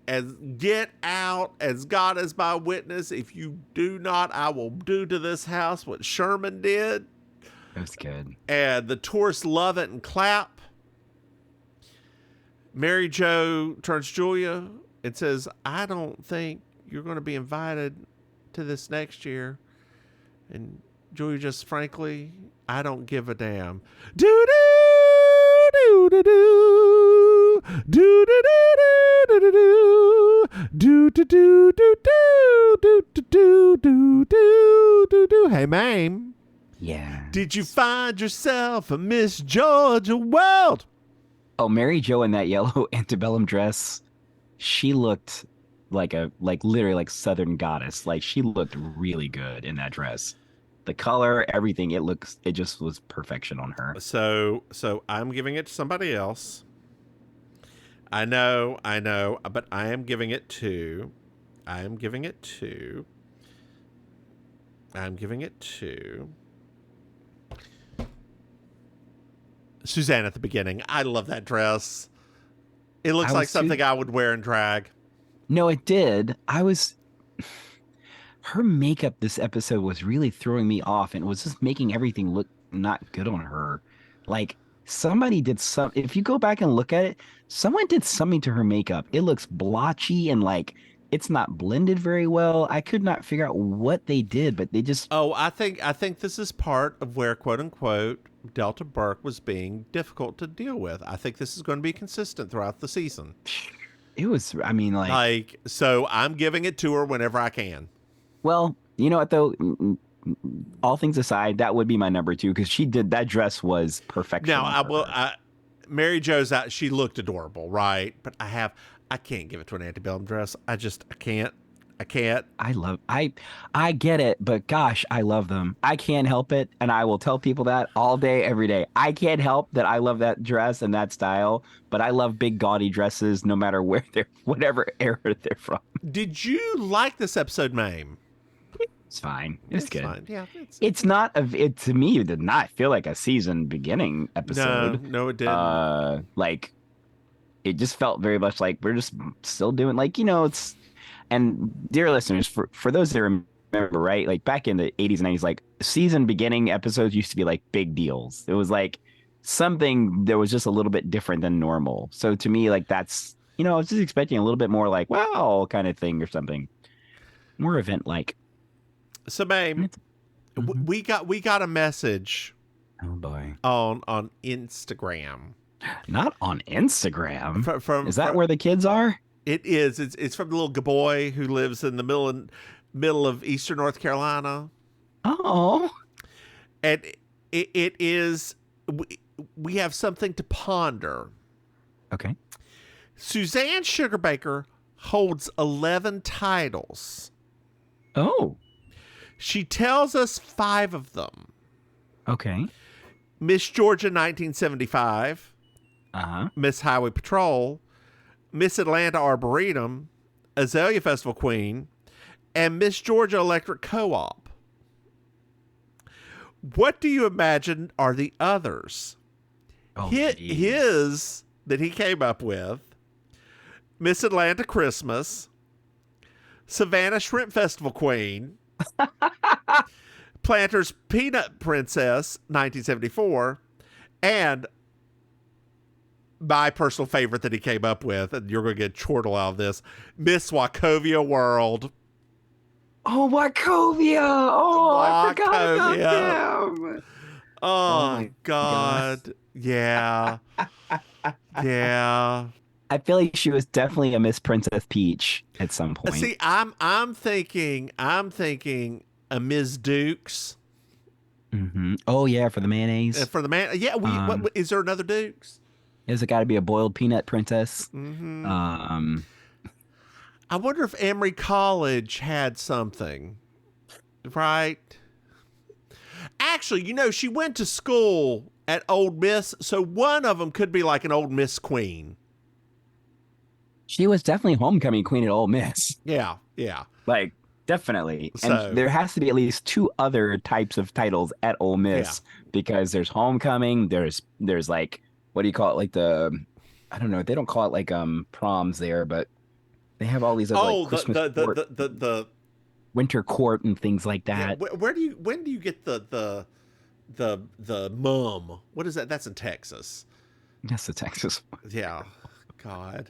as get out as God is my witness. If you do not, I will do to this house what Sherman did. That's good. And the tourists love it and clap. Mary Jo turns to Julia and says, I don't think you're going to be invited to this next year. And Julia just frankly, I don't give a damn. Do do do do do do do do do do do do do do do do do do do. Hey, Maim. Yeah. Did you find yourself a Miss Georgia World? Oh, Mary Jo in that yellow antebellum dress, she looked literally like Southern goddess. Like she looked really good in that dress. The color, everything, it just was perfection on her. So I'm giving it to somebody else. I know, but I am giving it to Suzanne at the beginning. I love that dress. It looks like something I would wear in drag. No, it did. Her makeup this episode was really throwing me off, and it was just making everything look not good on her. Like somebody did if you go back and look at it, someone did something to her makeup. It looks blotchy and like it's not blended very well. I could not figure out what they did, but they just I think this is part of where quote unquote Delta Burke was being difficult to deal with. I think this is going to be consistent throughout the season. it was. I mean, like so I'm giving it to her whenever I can. well, you know what though. All things aside, that would be my number 2 because she did that dress was perfection. Now Mary Jo's out. She looked adorable, right? But I can't give it to an antebellum dress. I can't. I get it, but gosh, I love them. I can't help it, and I will tell people that all day, every day. I can't help that I love that dress and that style, but I love big gaudy dresses no matter whatever era they're from. Did you like this episode, Maim? It's fine. It's good. Fine. Yeah, it's not it to me. It did not feel like a season beginning episode. No, it didn't. Like it just felt very much like we're just still doing it's. And dear listeners, for those that remember, right, like back in the 80s and 90s, like season beginning episodes used to be like big deals. It was like something that was just a little bit different than normal. So to me, like that's I was just expecting a little bit more like wow kind of thing or something more event like. So, Maim, we got a message. Oh boy! On Instagram. Not on Instagram. From is that where the kids are? It is. It's from the little boy who lives in the middle of Eastern North Carolina. Oh. And it is. We have something to ponder. Okay. Suzanne Sugarbaker holds 11 titles. Oh. She tells us 5 of them. Okay. Miss Georgia 1975. Miss Highway Patrol. Miss Atlanta Arboretum. Azalea Festival Queen. And Miss Georgia Electric Co-op. What do you imagine are the others? Oh, his that he came up with. Miss Atlanta Christmas. Savannah Shrimp Festival Queen. Planter's Peanut Princess 1974, and my personal favorite that he came up with, and you're going to get chortle out of this, Miss Wachovia World. Oh, Wachovia! Oh, I forgot about them. Oh my God. Yeah. Yeah. I feel like she was definitely a Miss Princess Peach at some point. See, I'm thinking a Ms. Dukes. Mm-hmm. Oh yeah, for the mayonnaise. For the man, yeah. What, is there another Dukes? Is it got to be a boiled peanut princess? Mm-hmm. I wonder if Emory College had something, right? Actually, she went to school at Old Miss, so one of them could be like an Old Miss Queen. She was definitely homecoming queen at Ole Miss. Yeah. Like, definitely. So, and there has to be at least 2 other types of titles at Ole Miss because there's homecoming, there's like, what do you call it? Like I don't know, they don't call it like proms there, but they have all these other like Christmas court, the winter court and things like that. Yeah, when do you get the mum? What is that? That's in Texas. That's the Texas one. Yeah. God.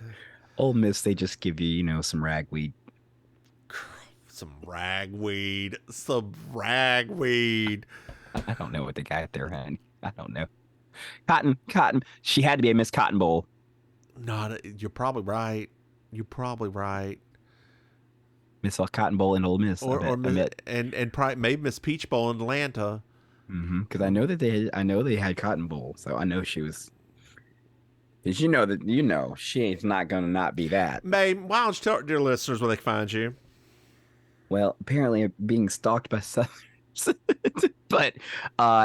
Ole Miss, they just give you, some ragweed. Some ragweed. I don't know what they got there, honey. I don't know. Cotton. She had to be a Miss Cotton Bowl. You're probably right. Miss Cotton Bowl in Ole Miss. And probably maybe Miss Peach Bowl in Atlanta. Because I know that they had Cotton Bowl, so I know she was. Because she ain't not gonna not be that. Maim, why don't you tell dear listeners where they can find you? Well, apparently I'm being stalked by Southerners. But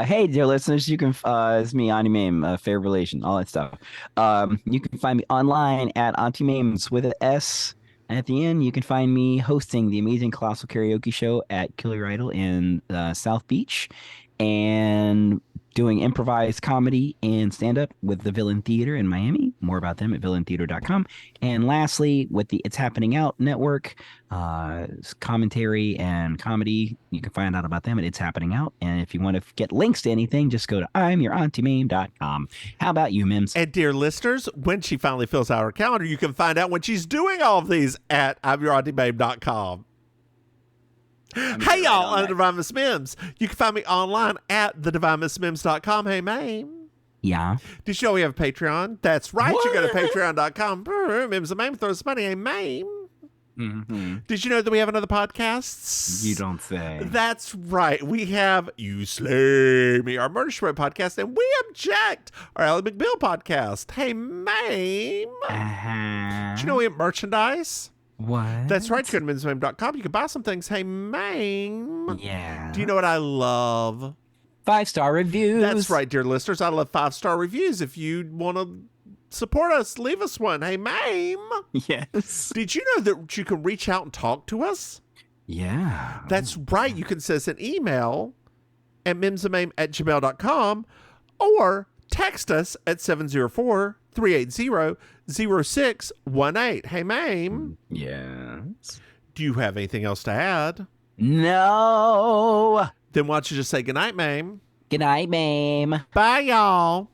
hey, dear listeners, you can it's me, Auntie Maim, fair relation, all that stuff. You can find me online at Auntie Maims with an S. And at the end, you can find me hosting the amazing Colossal Karaoke Show at Killer Idol in South Beach. and doing improvised comedy and stand-up with the Villain Theater in Miami. More about them at villaintheater.com. And lastly, with the It's Happening Out network, commentary and comedy, you can find out about them at It's Happening Out. And if you want to get links to anything, just go to I'mYourAuntieMaim.com. How about you, Mims? And dear listeners, when she finally fills out her calendar, you can find out when she's doing all of these at I'mYourAuntieMaim.com. Hey, y'all, I'm the Divine Miss Mims. You can find me online at thedivinemissmims.com. Hey, Maim. Yeah. Did you know we have a Patreon? That's right. What? You go to patreon.com. Mims and Maim throws money. Hey, Maim. Mm-hmm. Did you know that we have another podcast? You don't say. That's right. We have You Slay Me, our Murder She Wrote podcast, and We Object, our Ally McBeal podcast. Hey, Maim. Uh-huh. Did you know we have merchandise? What? That's right. You go to MimsMaim.com. You can buy some things. Hey, Maim. Yeah. Do you know what I love? 5-star reviews. That's right, dear listeners. I love 5-star reviews. If you want to support us, leave us one. Hey, Maim. Yes. Did you know that you can reach out and talk to us? Yeah. That's right. You can send us an email at mimsandmaim@gmail.com or text us at 704-380-0618. Hey, Maim. Yes. Do you have anything else to add? No. Then why don't you just say goodnight, Maim? Good night, Maim. Bye, y'all.